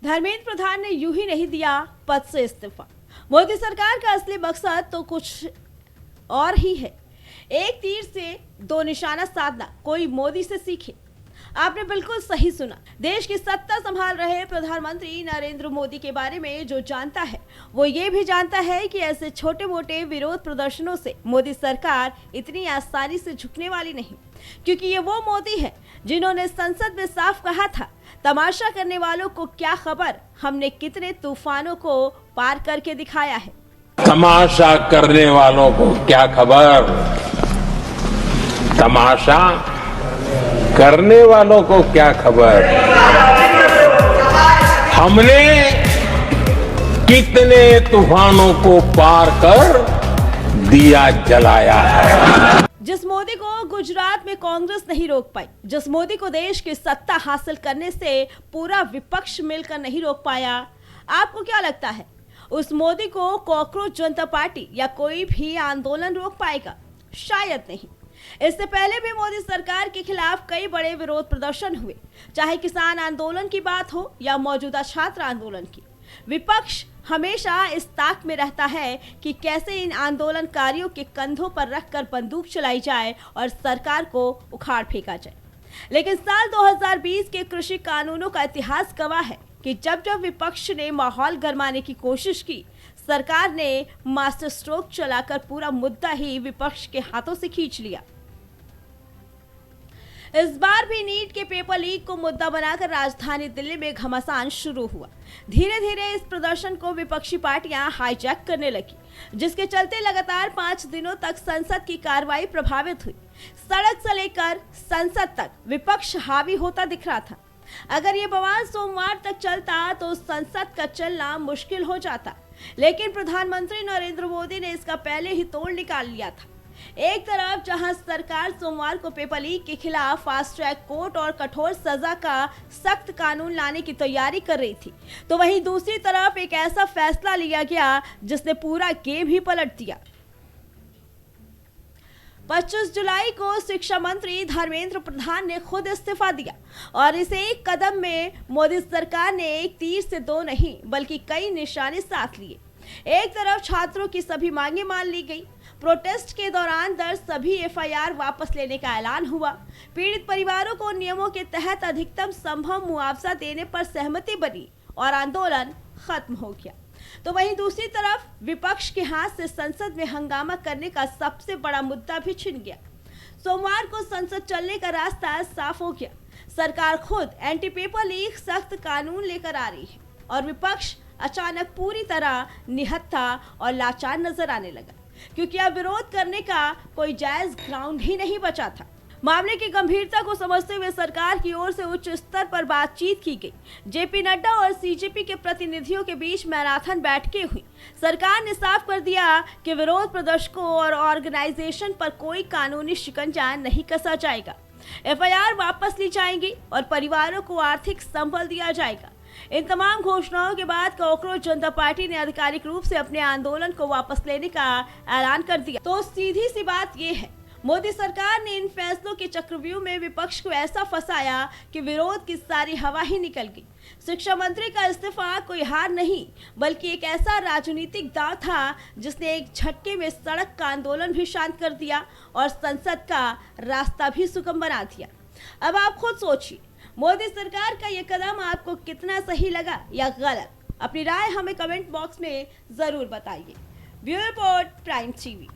धर्मेंद्र प्रधान ने यूं ही नहीं दिया पद से इस्तीफा। मोदी सरकार का असली मकसद तो कुछ और ही है। एक तीर से दो निशाना साधना कोई मोदी से सीखे। आपने बिल्कुल सही सुना। देश की सत्ता संभाल रहे प्रधानमंत्री नरेंद्र मोदी के बारे में जो जानता है वो ये भी जानता है कि ऐसे छोटे मोटे विरोध प्रदर्शनों से मोदी सरकार इतनी आसानी से झुकने वाली नहीं, क्योंकि ये वो मोदी है जिन्होंने संसद में साफ कहा था, तमाशा करने वालों को क्या खबर, हमने कितने तूफानों को पार करके दिखाया है। तमाशा करने वालों को क्या खबर, तमाशा करने वालों को क्या खबर, हमने कितने तूफानों को पार कर दिया जलाया है। जिस मोदी को गुजरात में कांग्रेस नहीं रोक पाई, जिस मोदी को देश की सत्ता हासिल करने से पूरा विपक्ष मिलकर नहीं रोक पाया, आपको क्या लगता है उस मोदी को कॉकरोच जनता पार्टी या कोई भी आंदोलन रोक पाएगा? शायद नहीं। इससे पहले भी मोदी सरकार के खिलाफ कई बड़े विरोध प्रदर्शन हुए, चाहे किसान आंदोलन की बात हो या मौजूदा छात्र आंदोलन की। विपक्ष हमेशा इस ताक में रहता है कि कैसे इन आंदोलनकारियों के कंधों पर रखकर बंदूक चलाई जाए और सरकार को उखाड़ फेंका जाए। लेकिन साल 2020 के कृषि कानूनों का इतिहास गवाह है कि जब जब विपक्ष ने माहौल गरमाने की कोशिश की, सरकार ने मास्टर स्ट्रोक चलाकर पूरा मुद्दा ही विपक्ष के हाथों से खींच लिया। इस बार भी नीट के पेपर लीक को मुद्दा बनाकर राजधानी दिल्ली में घमासान शुरू हुआ। धीरे धीरे इस प्रदर्शन को विपक्षी पार्टियां हाईजैक करने लगी, जिसके चलते लगातार 5 दिनों तक संसद की कार्रवाई प्रभावित हुई। सड़क से लेकर संसद तक विपक्ष हावी होता दिख रहा था। अगर ये बवाल सोमवार तक चलता तो संसद का चलना मुश्किल हो जाता, लेकिन प्रधानमंत्री नरेंद्र मोदी ने इसका पहले ही तोड़ निकाल लिया था। एक तरफ जहां सरकार सोमवार को पेपर लीक के खिलाफ फास्ट ट्रैक कोर्ट और कठोर सजा का सख्त कानून लाने की तैयारी कर रही थी, तो वहीं दूसरी तरफ एक ऐसा फैसला लिया गया जिसने पूरा गेम ही पलट दिया। 25 जुलाई को शिक्षा मंत्री धर्मेंद्र प्रधान ने खुद इस्तीफा दिया और इस एक कदम में मोदी सरकार ने एक तीर से दो नहीं बल्कि कई निशाने साथ लिए। एक तरफ छात्रों की सभी मांगे मान ली गई। प्रोटेस्ट के दौरान दर्ज सभी एफआईआर वापस लेने का ऐलान हुआ। पीड़ित परिवारों को नियमों के तहत अधिकतम संभव मुआवजा देने पर सहमति बनी और आंदोलन खत्म हो गया। तो वहीं दूसरी तरफ विपक्ष के हाथ से संसद में हंगामा करने का सबसे बड़ा मुद्दा भी छिन गया। सोमवार को संसद चलने का रास्ता साफ हो गया। सरकार खुद एंटी पेपर लीक सख्त कानून लेकर आ रही है और विपक्ष अचानक पूरी तरह निहत्था और लाचार नजर आने लगा, क्योंकि अब विरोध करने का कोई जायज ग्राउंड ही नहीं बचा था। मामले की गंभीरता को समझते हुए सरकार की ओर से उच्च स्तर पर बातचीत की गई। जेपी नड्डा और सीजेपी के प्रतिनिधियों के बीच मैराथन बैठकें हुई। सरकार ने साफ कर दिया कि विरोध प्रदर्शकों और ऑर्गेनाइजेशन पर कोई कानूनी शिकंजा नहीं कसा जाएगा। एफआईआर वापस ली जाएंगी और परिवारों को आर्थिक संबल दिया जाएगा। इन तमाम घोषणाओं के बाद कॉकरोच जनता पार्टी ने आधिकारिक रूप से अपने आंदोलन को वापस लेने का ऐलान कर दिया। तो सीधी सी बात यह है, मोदी सरकार ने इन फैसलों के चक्रव्यूह में विपक्ष को ऐसा फंसाया कि विरोध की सारी हवा ही निकल गई। शिक्षा मंत्री का इस्तीफा कोई हार नहीं बल्कि एक ऐसा राजनीतिक दांव था जिसने एक झटके में सड़क का आंदोलन भी शांत कर दिया और संसद का रास्ता भी सुगम बना दिया। अब आप खुद सोचिए, मोदी सरकार का ये कदम आपको कितना सही लगा या गलत? अपनी राय हमें कमेंट बॉक्स में जरूर बताइए। Bureau report, prime TV.